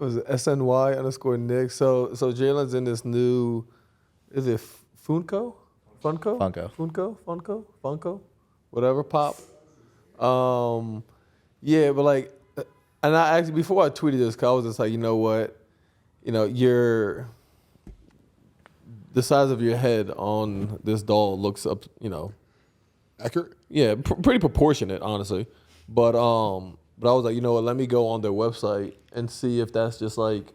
was it SNY_Nick? So Jalen's in this new, is it Funko? Whatever, pop. Yeah, but like, and I actually, before I tweeted this, cause I was just like, you know what? The size of your head on this doll looks up, accurate. Yeah, pretty proportionate, honestly. But I was like, you know what? Let me go on their website and see if that's just like,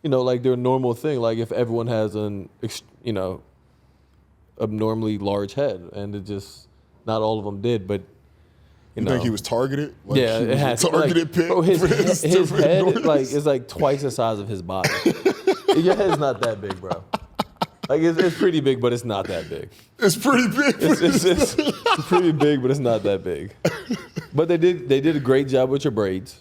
like their normal thing. Like if everyone has an, abnormally large head, and it just not all of them did. But you think he was targeted? Like yeah, it has targeted pick. Bro, his head is like twice the size of his body. Your head's not that big, bro. Like it's pretty big, but it's not that big. It's pretty big. It's pretty big, but it's not that big. But they did a great job with your braids.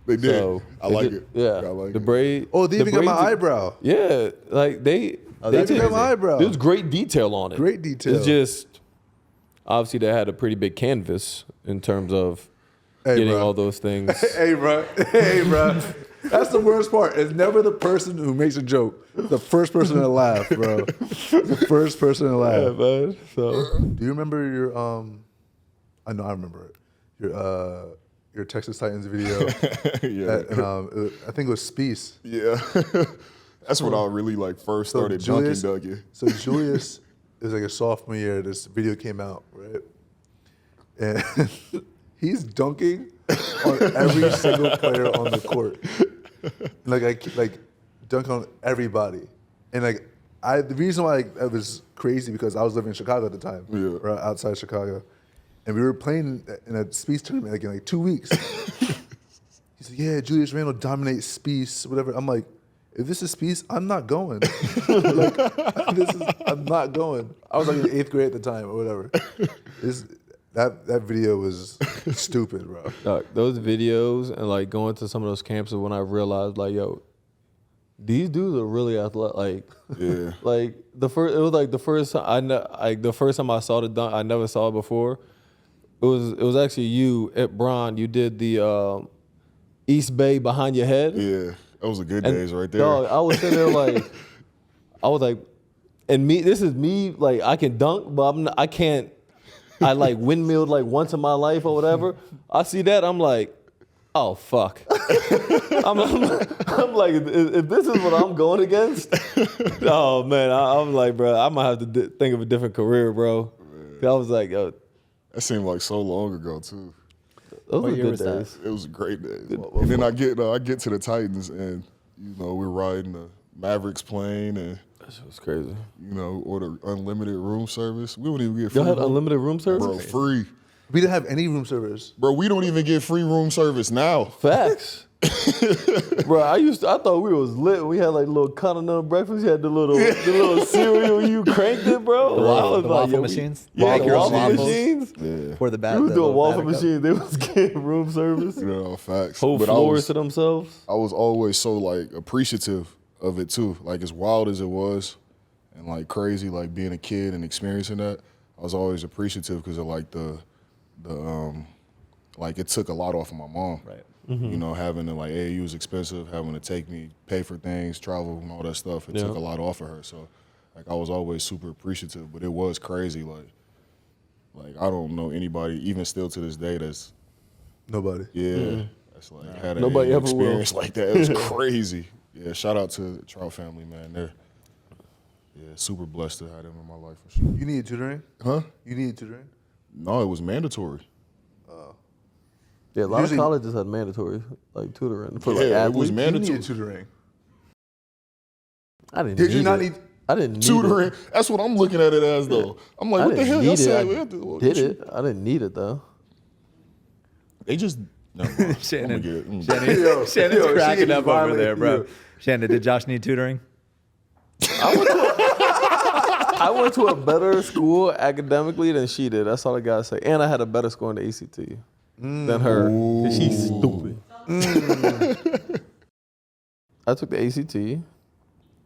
They did. So I like it. Yeah, I like the braid. Oh, they even got my eyebrow. Yeah, like they even got my eyebrow. There was great detail on it. Great detail. It's just obviously they had a pretty big canvas in terms of getting all those things. Hey, bro. That's the worst part. It's never the person who makes a joke. It's the first person to laugh, bro. The first person to laugh. Yeah, man. So, do you remember your I know I remember it. Your Texas Titans video. Yeah. I think it was Speece. Yeah. That's when I really first started dunking. So Julius is like a sophomore year. This video came out, right? And he's dunking on every single player on the court. Like dunk on everybody. And the reason why it was crazy because I was living in Chicago at the time, right outside Chicago, and we were playing in a Speece tournament in 2 weeks. He said, "Yeah, Julius Randle dominates Speece, whatever." I'm like, if this is Speece, I'm not going. I'm not going. I was in 8th grade at the time or whatever. That video was stupid, bro. Those videos and going to some of those campuses when I realized these dudes are really athletic. Yeah. The first time I saw the dunk, I never saw it before. It was actually you at Bron. You did the East Bay behind your head. Yeah. Those were good days right there. Dog, I was sitting there I was like, and this is me, I can dunk, but I can't. I windmilled once in my life or whatever. I see that, I'm like, oh fuck. I'm like, if this is what I'm going against, oh man, I'm like, bro, I might have to think of a different career, bro. I was like, yo. That seemed like so long ago too. Those were good days. It was a great days. And then I get to the Titans and we're riding the Mavericks plane and that was crazy. Order unlimited room service. We don't even get free. Y'all had unlimited room service? Bro, free. We didn't have any room service. Bro, we don't even get free room service now. Facts. Bro, I thought we was lit. We had little continental breakfast. You had the little cereal. You cranked it, bro. The waffle machines. Yeah, the waffle machines. Yeah. For the bat. We was doing waffle machines. They was getting room service. Facts. Whole floors to themselves. I was always so appreciative of it too. As wild as it was, and crazy, being a kid and experiencing that. I was always appreciative because of it took a lot off of my mom. Right. Mm-hmm. Having to AAU was expensive, having to take me, pay for things, travel and all that stuff. It took a lot off of her. So I was always super appreciative, but it was crazy. I don't know anybody, even still to this day, that's nobody. Yeah. Mm-hmm. That's had nobody an ever experience will. like that. It was crazy. Yeah, shout out to the Trout family, man. They're super blessed to have them in my life for sure. You needed tutoring? Huh? You needed tutoring? No, it was mandatory. Yeah, a lot of colleges had mandatory tutoring for athletes. It was You mandatory. needed tutoring. I didn't. Did you not need? I didn't need tutoring? It. That's what I'm looking at it as, though. I'm like, what the hell y'all saying? I didn't need it though. They just. No, Shannon's cracking up over there, bro. Shannon, did Josh need tutoring? I went to a better school academically than she did. That's all I gotta say. And I had a better score in the ACT than her. She's stupid. I took the ACT,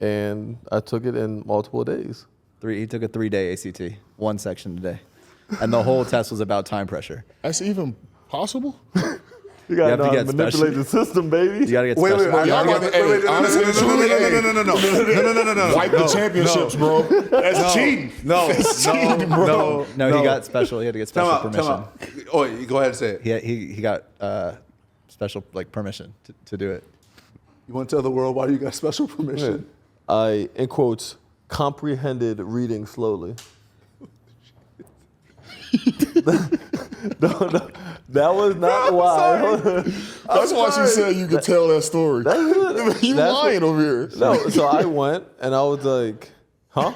and I took it in multiple days. He took a 3-day ACT, one section a day. And the whole test was about time pressure. That's even possible? You You gotta have know to how to get special. manipulate the system, baby. You gotta get Wait, special. wait, Y'all wait, got wait, to, wait, hey, honestly, truly, hey, no. wipe the championships, bro. That's cheating. That's cheating, bro. No, he got special. He had to get special permission. Time out. Oh, you go ahead and say it. He got special like permission to do it. You want to tell the world why you got special permission? I, in quotes, comprehended reading slowly. No, that was not why. That's why she said you could tell that story. You lying over here. No, so I went and I was like, huh?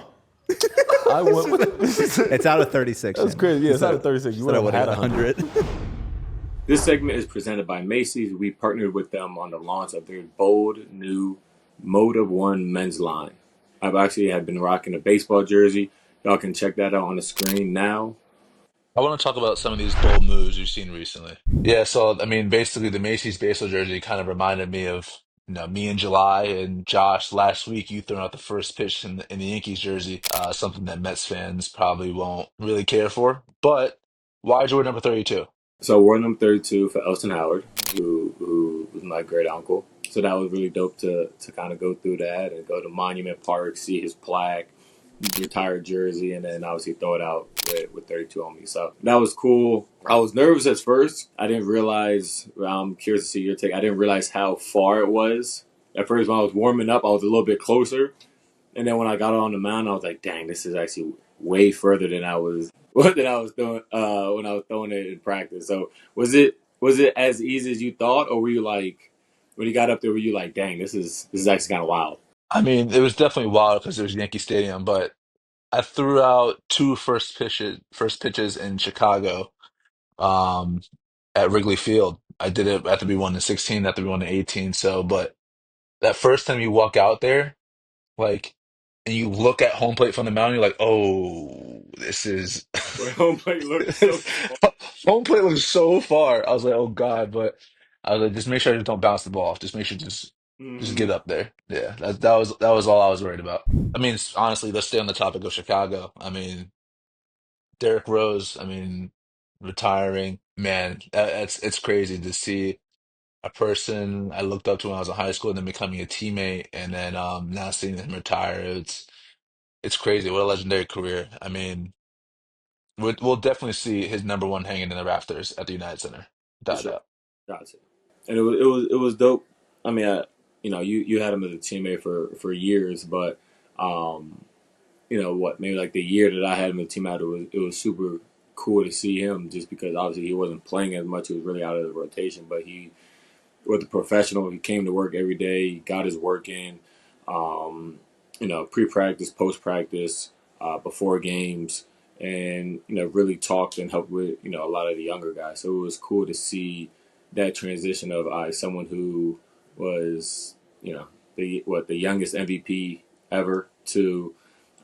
I went with It's out of 36. That's crazy. Yeah, it's out of 36. You would have had 100. This segment is presented by Macy's. We partnered with them on the launch of their bold new Mode of One men's line. I've actually had been rocking a baseball jersey. Y'all can check that out on the screen now. I want to talk about some of these bold moves we've seen recently. Yeah, so I mean, basically, the Macy's baseball jersey kind of reminded me of me in July and Josh last week. You throwing out the first pitch in the Yankees jersey, something that Mets fans probably won't really care for. But why is your number 32? So we're number 32 for Elston Howard, who was my great uncle. So that was really dope to kind of go through that and go to Monument Park, see his plaque, retired jersey, and then obviously throw it out with 32 on me. So that was cool. I was nervous at first. I didn't realize, I'm curious to see your take, I didn't realize how far it was. At first, when I was warming up, I was a little bit closer. And then when I got on the mound, I was like, dang, this is actually way further than I was doing when I was throwing it in practice. So was it as easy as you thought, or were you like, when you got up there, were you like, dang, this is actually kind of wild? I mean, it was definitely wild because it was Yankee Stadium, but I threw out two first pitches in Chicago, um, at Wrigley Field. I did it at the B1 to 16, at the B1 to 18. So, but that first time you walk out there, like, and you look at home plate from the mound, you're like, oh, this is Where home plate looked so small. home plate looks so far. I was like, oh God, but I was like, just make sure you don't bounce the ball off. Just make sure just Mm-hmm. get up there. Yeah, that was all I was worried about. I mean, honestly, let's stay on the topic of Chicago. I mean, Derrick Rose, I mean, retiring, man, it's crazy to see a person I looked up to when I was in high school and then becoming a teammate and then now seeing him retire. It's crazy. What a legendary career. I mean, we'll definitely see his number one hanging in the rafters at the United Center, For without a sure. doubt. Gotcha. And it was dope. I mean, you had him as a teammate for years, but um, what, maybe like the year that I had him as a teammate, it was super cool to see him just because obviously he wasn't playing as much. He was really out of the rotation, but he was a professional. He came to work every day. He got his work in. Um, pre-practice, post-practice, before games, and really talked and helped with a lot of the younger guys. So it was cool to see that transition of someone who was the youngest MVP ever to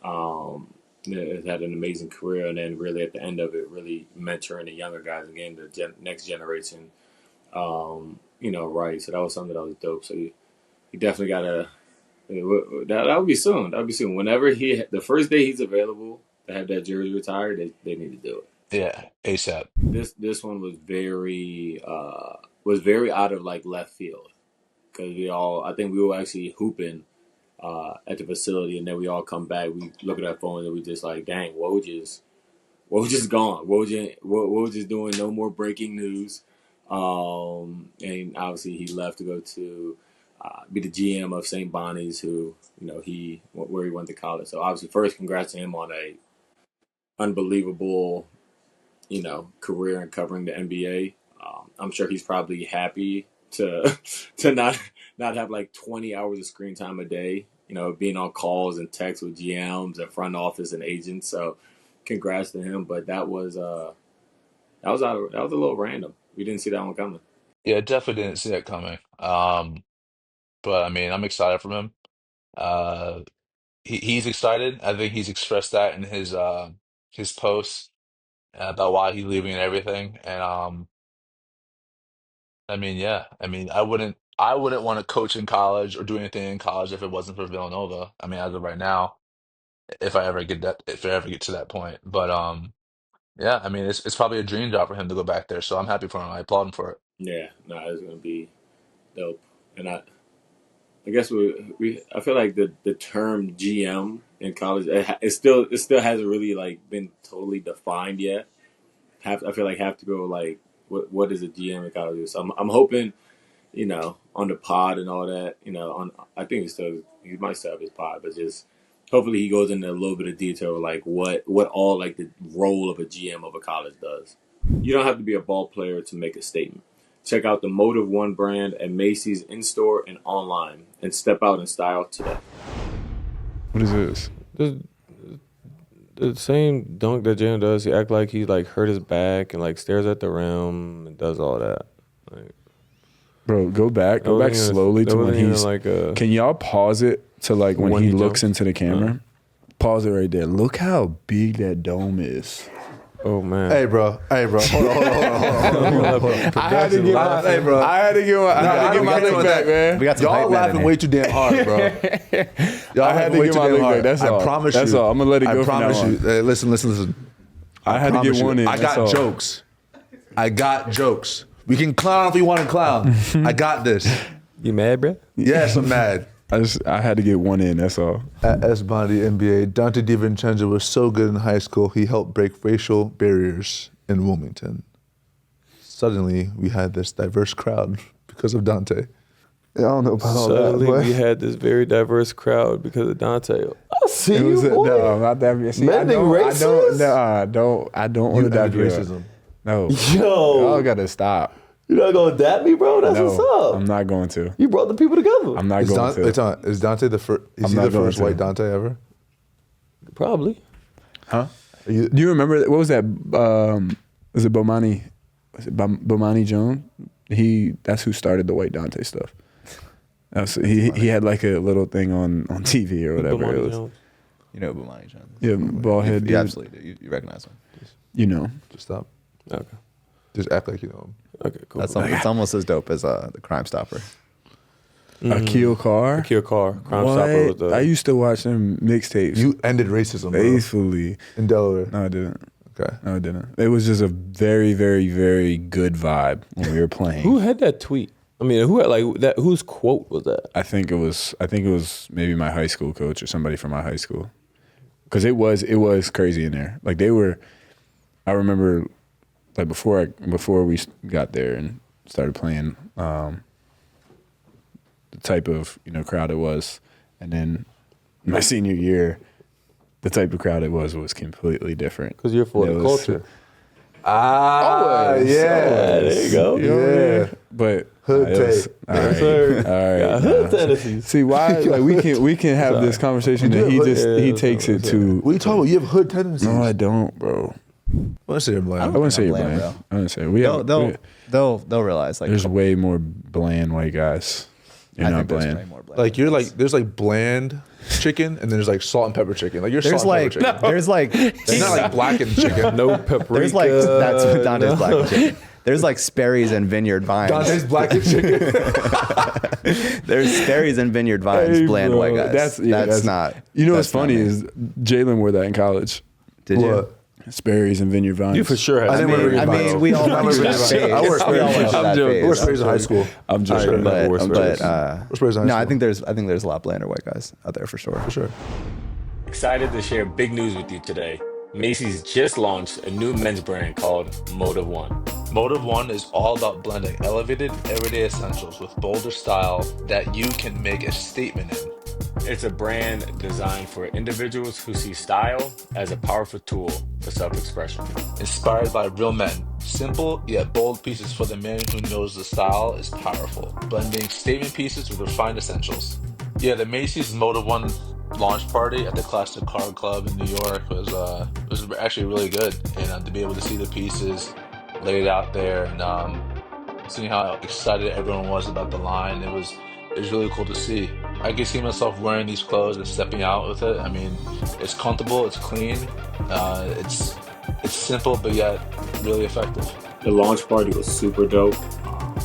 has had an amazing career, and then really at the end of it, really mentoring the younger guys again, the next generation. Right. So that was something that was dope. So you definitely gotta. That would be soon. That would be soon. Whenever the first day he's available to have that jersey retired, they need to do it. Yeah, ASAP. This one was very out of like left field because I think we were actually hooping at the facility, and then we all come back. We look at our phones and we just like, dang, Woj is gone. Woj is doing no more breaking news. And obviously he left to go to be the GM of St. Bonnie's, who where he went to college. So obviously, first, congrats to him on a unbelievable career in covering the NBA. I'm sure he's probably happy to to not have like 20 hours of screen time a day. Being on calls and texts with GMs and front office and agents. So congrats to him. But that was a little random. We didn't see that one coming. Yeah, definitely didn't see that coming. But I mean, I'm excited for him. Uh, he's excited. I think he's expressed that in his posts about why he's leaving and everything. And I mean, yeah. I mean, I wouldn't want to coach in college or do anything in college if it wasn't for Villanova. I mean, as of right now, if I ever get to that point. But Yeah, I mean, it's probably a dream job for him to go back there. So I'm happy for him. I applaud him for it. Yeah, no, it's gonna be dope. And I guess I feel like the term GM in college it still hasn't really like been totally defined yet. I feel like have to go like what is a GM in college? So I'm hoping, on the pod and all that, on I think he might still have his pod, but just hopefully he goes into a little bit of detail like what all like the role of a GM of a college does. You don't have to be a ball player to make a statement. Check out the Motive One brand at Macy's in-store and online and step out in style today. What is this? The same dunk that Jalen does. He act like he like hurt his back and like stares at the rim and does all that. Like, Bro, go back slowly to when he's like can y'all pause it to like when he looks jumps? into the camera? Pause it right there. Look how big that dome is. oh man. Hey, bro. Hold on. I had to get my lick back, man. We got some hype Y'all man in laughing here. way too damn hard, bro. Y'all I had to way get too my damn lick hard. back. That's all. I promise That's you. all. I'm gonna let it go I from now promise you. on. Hey, listen. I had to promise get one you. in. I that's got all. jokes. I got jokes. We can clown if we want to clown. I got this. You mad, bro? Yes, I'm mad. I had to get one in. That's all. At S. Bondi NBA, Donte DiVincenzo was so good in high school, he helped break racial barriers in Wilmington. Suddenly, we had this diverse crowd because of Donte. I don't know about all that, Suddenly but we had this very diverse crowd because of Donte. I see It you, was boy. no, not that. See, I Mending don't races? I don't you want to ended dab you up. racism. No, Yo. y'all gotta stop. You're not gonna dap me, bro? That's what's No, up. I'm not going to. You brought the people together. I'm not Is, going to. Is Donte the first? Is I'm he not the going first to. white Donte ever? Probably. Huh? Are you- Do you remember what was that? Was it Bomani? Was it Bomani Jones? That's who started the white Dante stuff. He had like a little thing on TV or whatever Bomani it was. Jones. You know Bomani Jones. Yeah, bald head dude. You absolutely do. You recognize him. You know. Just stop. Okay. Just act like you know him. Okay, cool. It's almost as dope as the Crime Stopper. Akil Carr. Akil Carr. Crime What? Stopper was the... I used to watch them mixtapes. You ended racism, bro, faithfully. in Delaware. No, I didn't. Okay. No, I didn't. It was just a very, very, very good vibe when we were playing. Who had that tweet? I mean, who had like that? Whose quote was that? I think it was maybe my high school coach or somebody from my high school, because it was crazy in there. Like they were, I remember, like before we got there and started playing, the type of crowd it was, and then my senior year, the type of crowd it was completely different. Because you're for It the was- culture. Yeah. There you go. Yeah. But Hood it was- tape. all Yes, right, sir. all right. Got hood tendencies. See why? Like we can have this conversation You that do he have just he hood- takes it yeah, to. What are you talking about? You have hood tendencies. No, I don't, bro. Let's say you're black. I wouldn't say you're bland, bland. bro. I wouldn't say They'll realize like There's way more bland white guys. You're I not think there's way bland. more bland. Like you're like there's like bland chicken and there's like salt and pepper chicken. Like you're there's salt and like pepper chicken. there's like It's not like blackened chicken. No paprika. there's like that's what Dante's black chicken. There's like Sperry's and Vineyard Vines. Dante's blackened chicken. There's Sperry's and Vineyard Vines, Hey, bland bro, white guys. That's not. You know what's that's not funny me. is Jalen wore that in college. Did you? What? Sperry's and Vineyard Vines. You for sure had. I didn't wear Vineyard I Vines. mean, we all I went through wear that Vineyard phase. Vines. I wore We all went Sperry's. through that I'm joking. I wore phase. Sperry's in high school. I'm just Sure. But Wore Sperry's. Sperry's in high no, I school. think there's a lot blander white guys out there for sure. For sure. Excited to share big news with you today. Macy's just launched a new men's brand called Motive One. Motive One is all about blending elevated everyday essentials with bolder style that you can make a statement in. It's a brand designed for individuals who see style as a powerful tool for self-expression. Inspired by real men, simple yet bold pieces for the man who knows the style is powerful, blending statement pieces with refined essentials. Yeah, the Macy's Motive One launch party at the Classic Card Club in New York was actually really good, and to be able to see the pieces laid out there and seeing how excited everyone was about the line, it was really cool to see. I could see myself wearing these clothes and stepping out with it. I mean, it's comfortable, it's clean, it's simple but yet really effective. The launch party was super dope.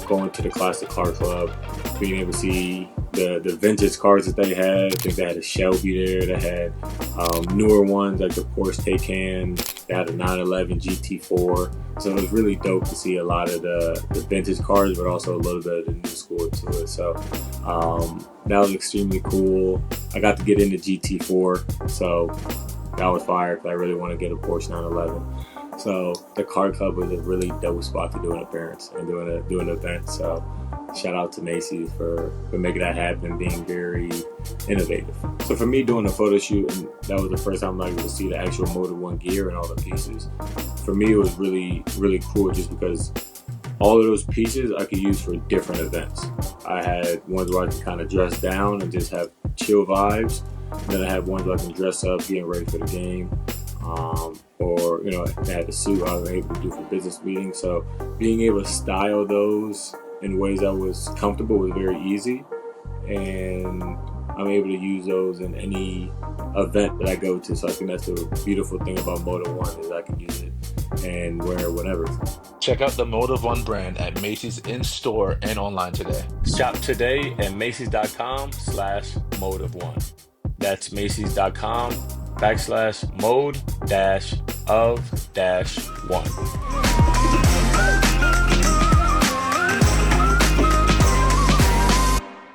Going to the Classic Car Club, being able to see the vintage cars that they had. I think they had a Shelby there. They had newer ones like the Porsche Taycan. They had a 911 GT4. So it was really dope to see a lot of the vintage cars, but also a little bit of the new school to it. So that was extremely cool. I got to get into GT4, so that was fire because I really want to get a Porsche 911. So the car club was a really dope spot to do an appearance and do an event. So shout out to Macy for making that happen, being very innovative. So for me, doing a photo shoot, and that was the first time I was able to see the actual Motor One gear and all the pieces. For me, it was really, really cool just because all of those pieces I could use for different events. I had ones where I could kind of dress down and just have chill vibes. And then I had ones where I can dress up, getting ready for the game. Or, I had a suit I was able to do for business meetings. So being able to style those in ways that was comfortable was very easy. And I'm able to use those in any event that I go to. So I think that's the beautiful thing about Moto One is I can use it and wear it whenever. Check out the Motive One brand at Macy's in-store and online today. Shop today at Macy's.com/Motive One. That's Macy's.com/mode-of-1.